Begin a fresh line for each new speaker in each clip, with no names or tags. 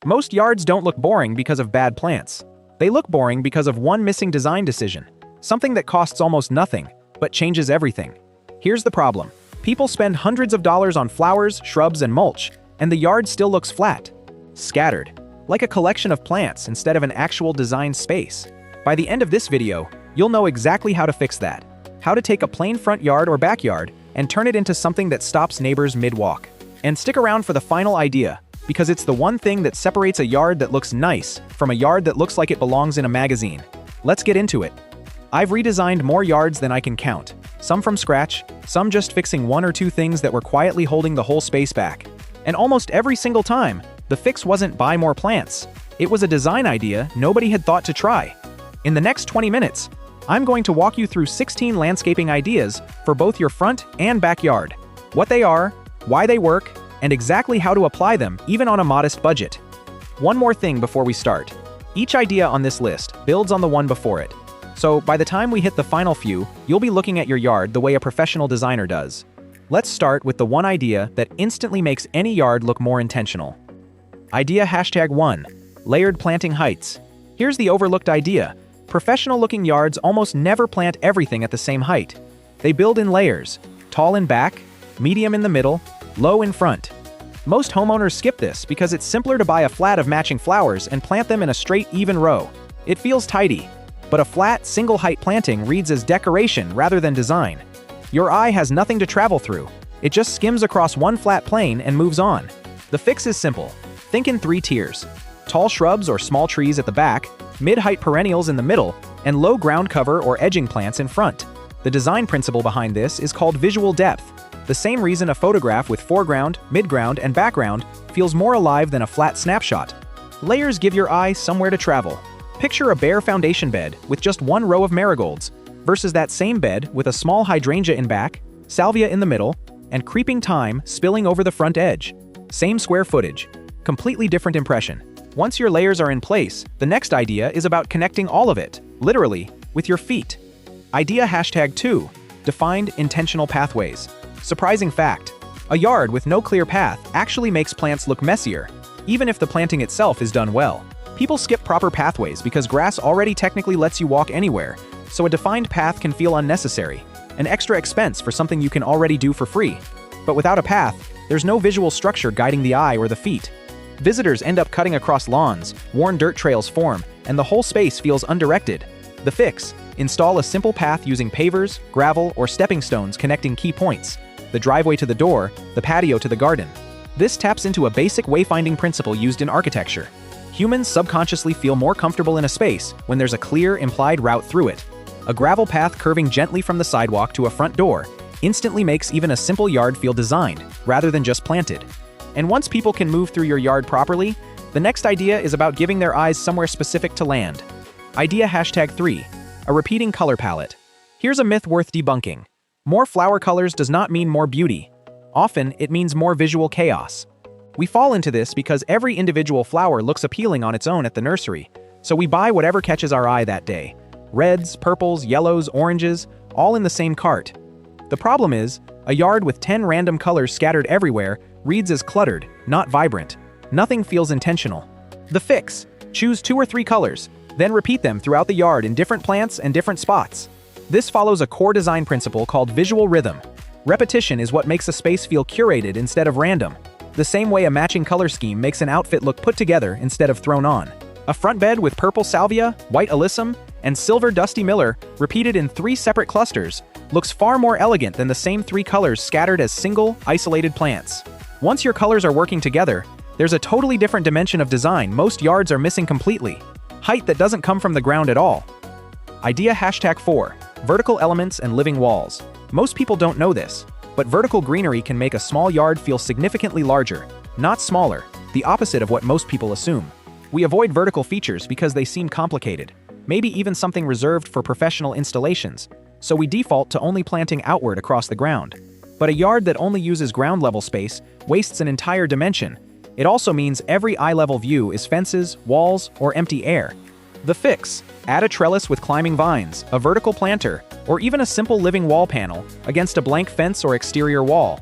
Most yards don't look boring because of bad plants. They look boring because of one missing design decision, something that costs almost nothing, but changes everything. Here's the problem. People spend hundreds of dollars on flowers, shrubs, and mulch, and the yard still looks flat, scattered, like a collection of plants instead of an actual designed space. By the end of this video, you'll know exactly how to fix that. How to take a plain front yard or backyard and turn it into something that stops neighbors mid-walk. And stick around for the final idea, because it's the one thing that separates a yard that looks nice from a yard that looks like it belongs in a magazine. Let's get into it. I've redesigned more yards than I can count, some from scratch, some just fixing one or two things that were quietly holding the whole space back. And almost every single time, the fix wasn't buy more plants. It was a design idea nobody had thought to try. In the next 20 minutes, I'm going to walk you through 16 landscaping ideas for both your front and backyard. What they are, why they work, and exactly how to apply them even on a modest budget. One more thing before we start. Each idea on this list builds on the one before it. So by the time we hit the final few, you'll be looking at your yard the way a professional designer does. Let's start with the one idea that instantly makes any yard look more intentional. Idea #1, layered planting heights. Here's the overlooked idea. Professional-looking yards almost never plant everything at the same height. They build in layers, tall in back, medium in the middle, low in front. Most homeowners skip this because it's simpler to buy a flat of matching flowers and plant them in a straight, even row. It feels tidy, but a flat, single-height planting reads as decoration rather than design. Your eye has nothing to travel through. It just skims across one flat plane and moves on. The fix is simple. Think in 3 tiers. Tall shrubs or small trees at the back, mid-height perennials in the middle, and low ground cover or edging plants in front. The design principle behind this is called visual depth. The same reason a photograph with foreground, midground, and background feels more alive than a flat snapshot. Layers give your eye somewhere to travel. Picture a bare foundation bed with just one row of marigolds, versus that same bed with a small hydrangea in back, salvia in the middle, and creeping thyme spilling over the front edge. Same square footage, completely different impression. Once your layers are in place, the next idea is about connecting all of it, literally, with your feet. Idea #2, defined intentional pathways. Surprising fact, a yard with no clear path actually makes plants look messier, even if the planting itself is done well. People skip proper pathways because grass already technically lets you walk anywhere, so a defined path can feel unnecessary, an extra expense for something you can already do for free. But without a path, there's no visual structure guiding the eye or the feet. Visitors end up cutting across lawns, worn dirt trails form, and the whole space feels undirected. The fix: install a simple path using pavers, gravel, or stepping stones connecting key points. The driveway to the door, the patio to the garden. This taps into a basic wayfinding principle used in architecture. Humans subconsciously feel more comfortable in a space when there's a clear, implied route through it. A gravel path curving gently from the sidewalk to a front door instantly makes even a simple yard feel designed, rather than just planted. And once people can move through your yard properly, the next idea is about giving their eyes somewhere specific to land. Idea #3, a repeating color palette. Here's a myth worth debunking. More flower colors does not mean more beauty. Often, it means more visual chaos. We fall into this because every individual flower looks appealing on its own at the nursery, so we buy whatever catches our eye that day. Reds, purples, yellows, oranges, all in the same cart. The problem is, a yard with 10 random colors scattered everywhere reads as cluttered, not vibrant. Nothing feels intentional. The fix: choose 2 or 3 colors, then repeat them throughout the yard in different plants and different spots. This follows a core design principle called visual rhythm. Repetition is what makes a space feel curated instead of random. The same way a matching color scheme makes an outfit look put together instead of thrown on. A front bed with purple salvia, white alyssum, and silver dusty miller, repeated in 3 separate clusters, looks far more elegant than the same 3 colors scattered as single, isolated plants. Once your colors are working together, there's a totally different dimension of design most yards are missing completely. Height that doesn't come from the ground at all. Idea #4, vertical elements and living walls. Most people don't know this, but vertical greenery can make a small yard feel significantly larger, not smaller, the opposite of what most people assume. We avoid vertical features because they seem complicated, maybe even something reserved for professional installations, so we default to only planting outward across the ground. But a yard that only uses ground-level space wastes an entire dimension. It also means every eye-level view is fences, walls, or empty air. The fix: add a trellis with climbing vines, a vertical planter, or even a simple living wall panel against a blank fence or exterior wall.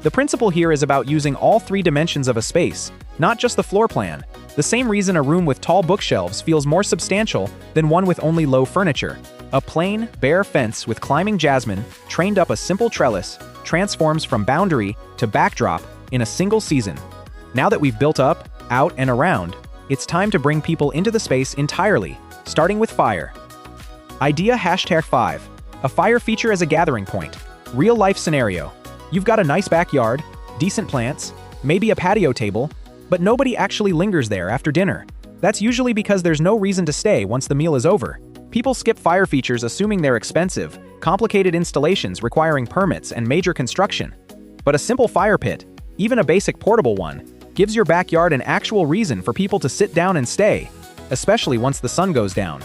The principle here is about using all 3 dimensions of a space, not just the floor plan. The same reason a room with tall bookshelves feels more substantial than one with only low furniture. A plain, bare fence with climbing jasmine, trained up a simple trellis, transforms from boundary to backdrop in a single season. Now that we've built up, out, and around, it's time to bring people into the space entirely, starting with fire. Idea #5. A fire feature as a gathering point. Real-life scenario. You've got a nice backyard, decent plants, maybe a patio table, but nobody actually lingers there after dinner. That's usually because there's no reason to stay once the meal is over. People skip fire features assuming they're expensive, complicated installations requiring permits and major construction. But a simple fire pit, even a basic portable one, gives your backyard an actual reason for people to sit down and stay, especially once the sun goes down.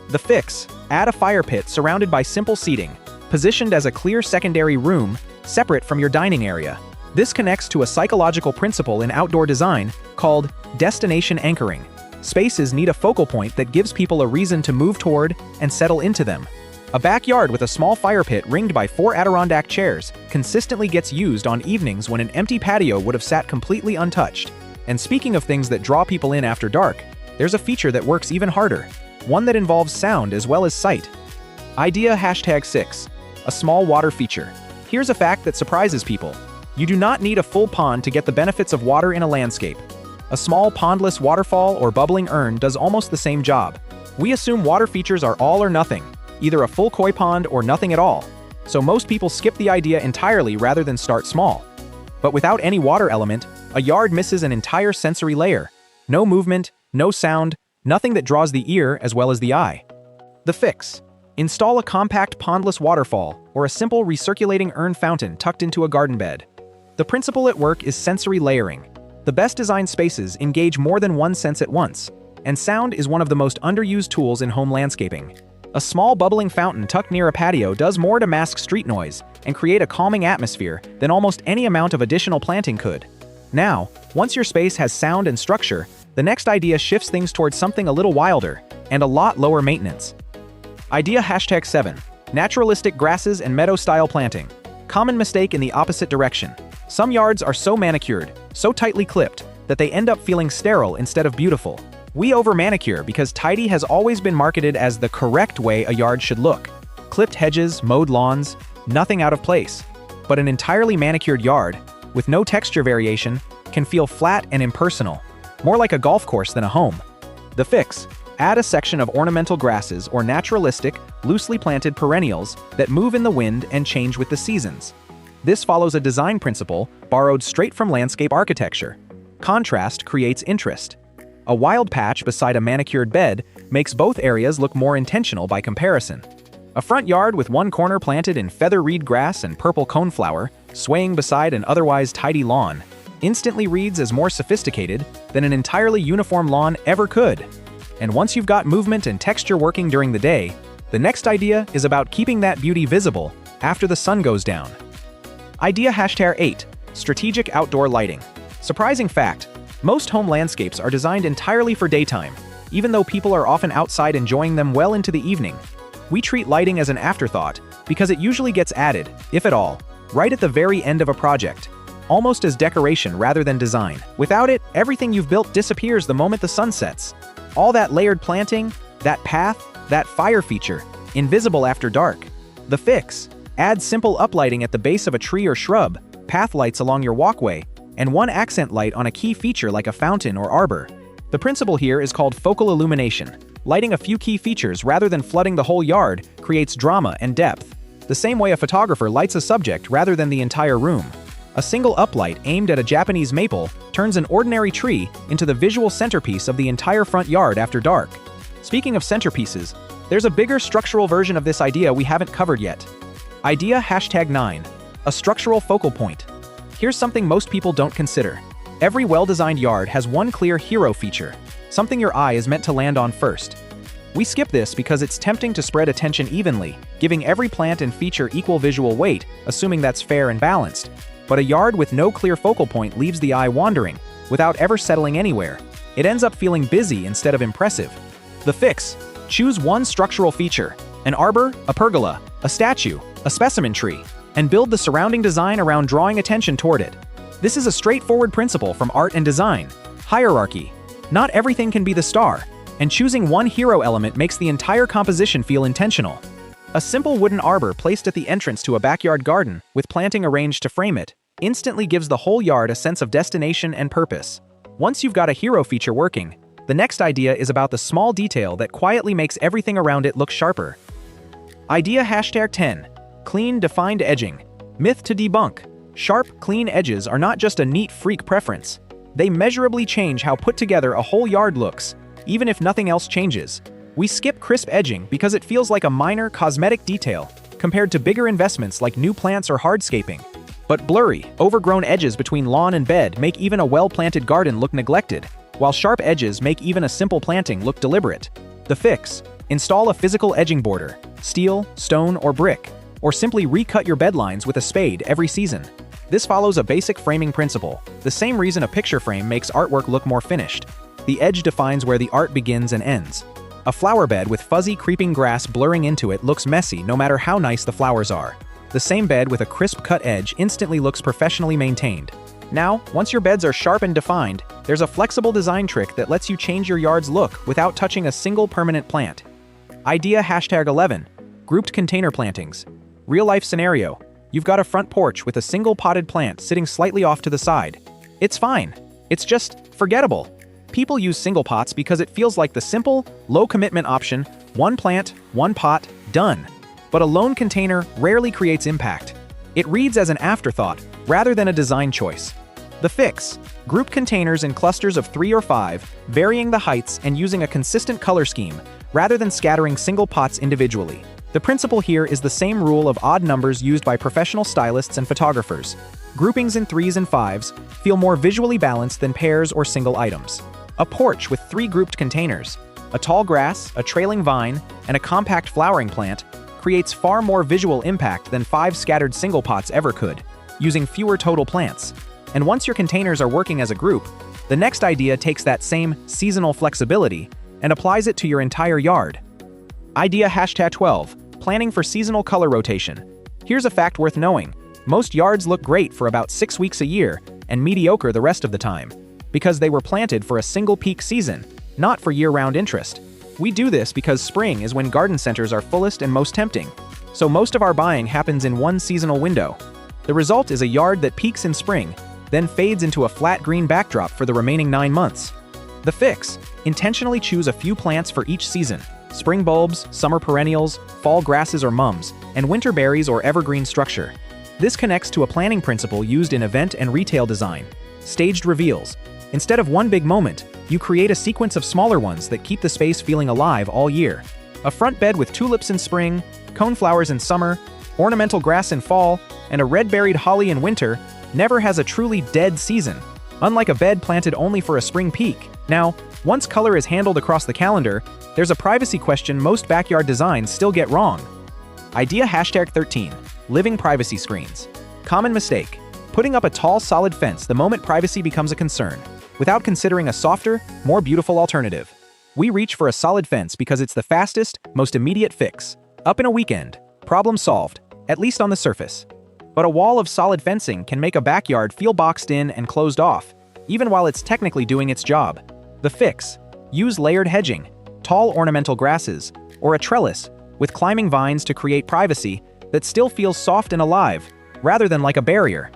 The fix: add a fire pit surrounded by simple seating, positioned as a clear secondary room, separate from your dining area. This connects to a psychological principle in outdoor design called destination anchoring. Spaces need a focal point that gives people a reason to move toward and settle into them. A backyard with a small fire pit ringed by 4 Adirondack chairs consistently gets used on evenings when an empty patio would have sat completely untouched. And speaking of things that draw people in after dark, there's a feature that works even harder, one that involves sound as well as sight. Idea #6. A small water feature. Here's a fact that surprises people. You do not need a full pond to get the benefits of water in a landscape. A small pondless waterfall or bubbling urn does almost the same job. We assume water features are all or nothing, either a full koi pond or nothing at all. So most people skip the idea entirely rather than start small. But without any water element, a yard misses an entire sensory layer. No movement, no sound, nothing that draws the ear as well as the eye. The fix: install a compact pondless waterfall or a simple recirculating urn fountain tucked into a garden bed. The principle at work is sensory layering. The best designed spaces engage more than one sense at once, and sound is one of the most underused tools in home landscaping. A small bubbling fountain tucked near a patio does more to mask street noise and create a calming atmosphere than almost any amount of additional planting could. Now, once your space has sound and structure, the next idea shifts things towards something a little wilder and a lot lower maintenance. Idea #7. Naturalistic grasses and meadow-style planting. Common mistake in the opposite direction. Some yards are so manicured, so tightly clipped, that they end up feeling sterile instead of beautiful. We over-manicure because tidy has always been marketed as the correct way a yard should look. Clipped hedges, mowed lawns, nothing out of place. But an entirely manicured yard, with no texture variation, can feel flat and impersonal, more like a golf course than a home. The fix: add a section of ornamental grasses or naturalistic, loosely planted perennials that move in the wind and change with the seasons. This follows a design principle borrowed straight from landscape architecture. Contrast creates interest. A wild patch beside a manicured bed makes both areas look more intentional by comparison. A front yard with one corner planted in feather reed grass and purple coneflower, swaying beside an otherwise tidy lawn, instantly reads as more sophisticated than an entirely uniform lawn ever could. And once you've got movement and texture working during the day, the next idea is about keeping that beauty visible after the sun goes down. Idea #8. Strategic outdoor lighting. Surprising fact: most home landscapes are designed entirely for daytime, even though people are often outside enjoying them well into the evening. We treat lighting as an afterthought because it usually gets added, if at all, right at the very end of a project, almost as decoration rather than design. Without it, everything you've built disappears the moment the sun sets. All that layered planting, that path, that fire feature, invisible after dark. The fix: add simple uplighting at the base of a tree or shrub, path lights along your walkway, and one accent light on a key feature like a fountain or arbor. The principle here is called focal illumination. Lighting a few key features rather than flooding the whole yard creates drama and depth, the same way a photographer lights a subject rather than the entire room. A single uplight aimed at a Japanese maple turns an ordinary tree into the visual centerpiece of the entire front yard after dark. Speaking of centerpieces, there's a bigger structural version of this idea we haven't covered yet. Idea #9. A structural focal point. Here's something most people don't consider. Every well-designed yard has one clear hero feature, something your eye is meant to land on first. We skip this because it's tempting to spread attention evenly, giving every plant and feature equal visual weight, assuming that's fair and balanced. But a yard with no clear focal point leaves the eye wandering, without ever settling anywhere. It ends up feeling busy instead of impressive. The fix: choose one structural feature, an arbor, a pergola, a statue, a specimen tree, and build the surrounding design around drawing attention toward it. This is a straightforward principle from art and design: hierarchy. Not everything can be the star, and choosing one hero element makes the entire composition feel intentional. A simple wooden arbor placed at the entrance to a backyard garden, with planting arranged to frame it, instantly gives the whole yard a sense of destination and purpose. Once you've got a hero feature working, the next idea is about the small detail that quietly makes everything around it look sharper. Idea #10. Clean, defined edging. Myth to debunk. Sharp, clean edges are not just a neat freak preference. They measurably change how put together a whole yard looks, even if nothing else changes. We skip crisp edging because it feels like a minor, cosmetic detail compared to bigger investments like new plants or hardscaping. But blurry, overgrown edges between lawn and bed make even a well-planted garden look neglected, while sharp edges make even a simple planting look deliberate. The fix: install a physical edging border, steel, stone, or brick, or simply recut your bed lines with a spade every season. This follows a basic framing principle, the same reason a picture frame makes artwork look more finished. The edge defines where the art begins and ends. A flower bed with fuzzy, creeping grass blurring into it looks messy no matter how nice the flowers are. The same bed with a crisp cut edge instantly looks professionally maintained. Now, once your beds are sharp and defined, there's a flexible design trick that lets you change your yard's look without touching a single permanent plant. Idea #11. Grouped container plantings. Real-life scenario: you've got a front porch with a single potted plant sitting slightly off to the side. It's fine. It's just forgettable. People use single pots because it feels like the simple, low-commitment option: one plant, one pot, done. But a lone container rarely creates impact. It reads as an afterthought rather than a design choice. The fix: group containers in clusters of 3 or 5, varying the heights and using a consistent color scheme rather than scattering single pots individually. The principle here is the same rule of odd numbers used by professional stylists and photographers. Groupings in 3s and 5s feel more visually balanced than pairs or single items. A porch with 3 grouped containers, a tall grass, a trailing vine, and a compact flowering plant creates far more visual impact than 5 scattered single pots ever could, using fewer total plants. And once your containers are working as a group, the next idea takes that same seasonal flexibility and applies it to your entire yard. Idea #12. Planning for seasonal color rotation. Here's a fact worth knowing: most yards look great for about 6 weeks a year and mediocre the rest of the time, because they were planted for a single peak season, not for year-round interest. We do this because spring is when garden centers are fullest and most tempting, so most of our buying happens in one seasonal window. The result is a yard that peaks in spring, then fades into a flat green backdrop for the remaining 9 months. The fix: intentionally choose a few plants for each season: spring bulbs, summer perennials, fall grasses or mums, and winter berries or evergreen structure. This connects to a planning principle used in event and retail design: staged reveals. Instead of one big moment, you create a sequence of smaller ones that keep the space feeling alive all year. A front bed with tulips in spring, coneflowers in summer, ornamental grass in fall, and a red-berried holly in winter never has a truly dead season, unlike a bed planted only for a spring peak. Now, once color is handled across the calendar, there's a privacy question most backyard designs still get wrong. Idea #13. Living privacy screens. Common mistake: putting up a tall, solid fence the moment privacy becomes a concern, without considering a softer, more beautiful alternative. We reach for a solid fence because it's the fastest, most immediate fix. Up in a weekend, problem solved, at least on the surface. But a wall of solid fencing can make a backyard feel boxed in and closed off, even while it's technically doing its job. The fix: use layered hedging, tall ornamental grasses, or a trellis with climbing vines to create privacy that still feels soft and alive, rather than like a barrier.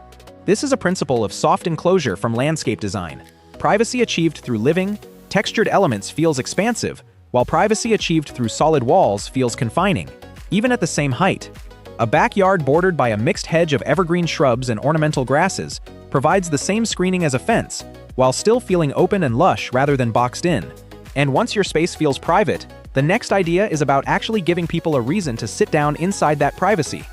This is a principle of soft enclosure from landscape design. Privacy achieved through living, textured elements feels expansive, while privacy achieved through solid walls feels confining, even at the same height. A backyard bordered by a mixed hedge of evergreen shrubs and ornamental grasses provides the same screening as a fence, while still feeling open and lush rather than boxed in. And once your space feels private, the next idea is about actually giving people a reason to sit down inside that privacy.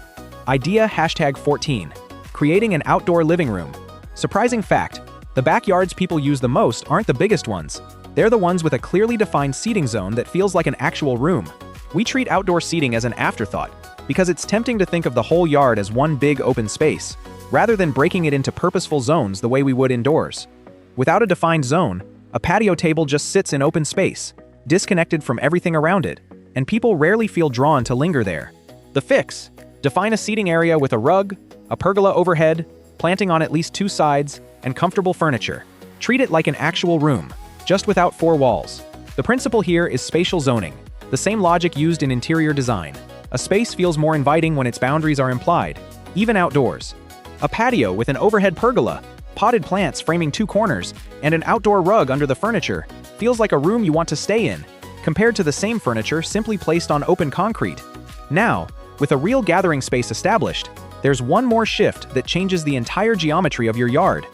Idea #14. Creating an outdoor living room. Surprising fact: the backyards people use the most aren't the biggest ones. They're the ones with a clearly defined seating zone that feels like an actual room. We treat outdoor seating as an afterthought because it's tempting to think of the whole yard as one big open space, rather than breaking it into purposeful zones the way we would indoors. Without a defined zone, a patio table just sits in open space, disconnected from everything around it, and people rarely feel drawn to linger there. The fix: define a seating area with a rug, a pergola overhead, planting on at least 2 sides, and comfortable furniture. Treat it like an actual room. just without 4 walls. The principle here is spatial zoning, the same logic used in interior design. A space feels more inviting when its boundaries are implied, even outdoors. A patio with an overhead pergola, potted plants framing 2 corners, and an outdoor rug under the furniture feels like a room you want to stay in, compared to the same furniture simply placed on open concrete. Now, with a real gathering space established, there's one more shift that changes the entire geometry of your yard.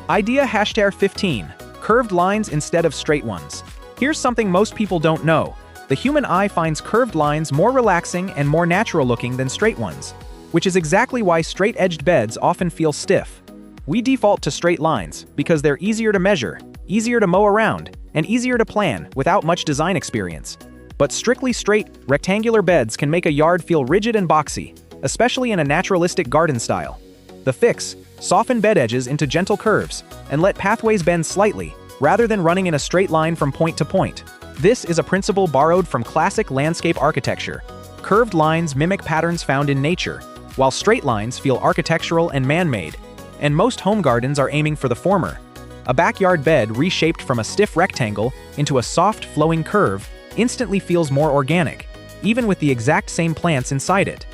Idea #15. Curved lines instead of straight ones. Here's something most people don't know. The human eye finds curved lines more relaxing and more natural looking than straight ones, which is exactly why straight-edged beds often feel stiff. We default to straight lines because they're easier to measure, easier to mow around, and easier to plan without much design experience. But strictly straight, rectangular beds can make a yard feel rigid and boxy, especially in a naturalistic garden style. The fix: soften bed edges into gentle curves and let pathways bend slightly, rather than running in a straight line from point to point. This is a principle borrowed from classic landscape architecture. Curved lines mimic patterns found in nature, while straight lines feel architectural and man-made, and most home gardens are aiming for the former. A backyard bed reshaped from a stiff rectangle into a soft, flowing curve instantly feels more organic, even with the exact same plants inside it.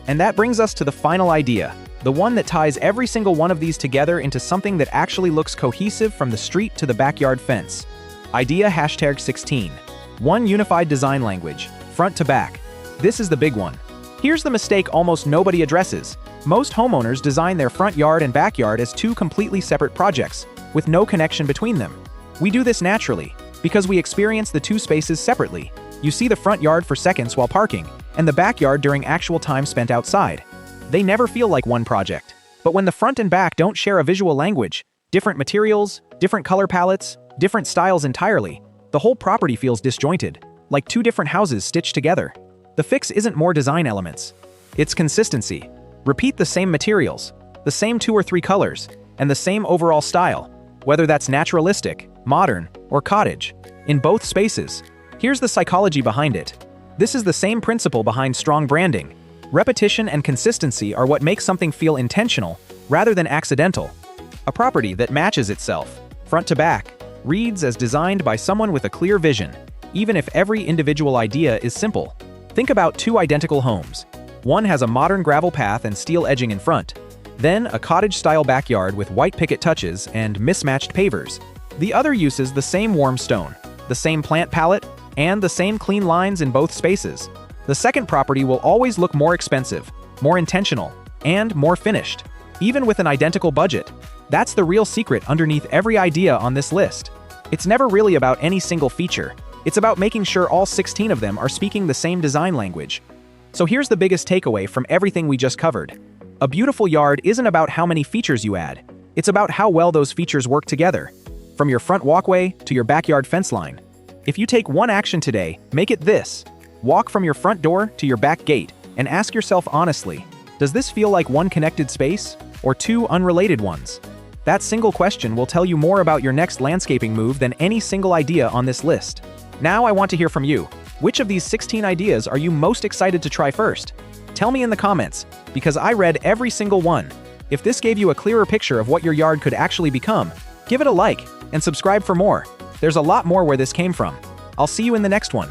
And that brings us to the final idea, the one that ties every single one of these together into something that actually looks cohesive from the street to the backyard fence. Idea #16. One unified design language, front to back. This is the big one. Here's the mistake almost nobody addresses. Most homeowners design their front yard and backyard as 2 completely separate projects, with no connection between them. We do this naturally, because we experience the 2 spaces separately. You see the front yard for seconds while parking, and the backyard during actual time spent outside. They never feel like one project. But when the front and back don't share a visual language, different materials, different color palettes, different styles entirely, the whole property feels disjointed, like 2 different houses stitched together. The fix isn't more design elements. It's consistency. Repeat the same materials, the same 2 or 3 colors, and the same overall style, whether that's naturalistic, modern, or cottage, in both spaces. Here's the psychology behind it. This is the same principle behind strong branding. Repetition and consistency are what make something feel intentional rather than accidental. A property that matches itself, front to back, reads as designed by someone with a clear vision, even if every individual idea is simple. Think about 2 identical homes. One has a modern gravel path and steel edging in front, then a cottage-style backyard with white picket touches and mismatched pavers. The other uses the same warm stone, the same plant palette, and the same clean lines in both spaces. The second property will always look more expensive, more intentional, and more finished, even with an identical budget. That's the real secret underneath every idea on this list. It's never really about any single feature. It's about making sure all 16 of them are speaking the same design language. So here's the biggest takeaway from everything we just covered. A beautiful yard isn't about how many features you add. It's about how well those features work together, from your front walkway to your backyard fence line. If you take one action today, make it this. Walk from your front door to your back gate and ask yourself honestly, does this feel like one connected space or 2 unrelated ones? That single question will tell you more about your next landscaping move than any single idea on this list. Now I want to hear from you. Which of these 16 ideas are you most excited to try first? Tell me in the comments, because I read every single one. If this gave you a clearer picture of what your yard could actually become, give it a like and subscribe for more. There's a lot more where this came from. I'll see you in the next one.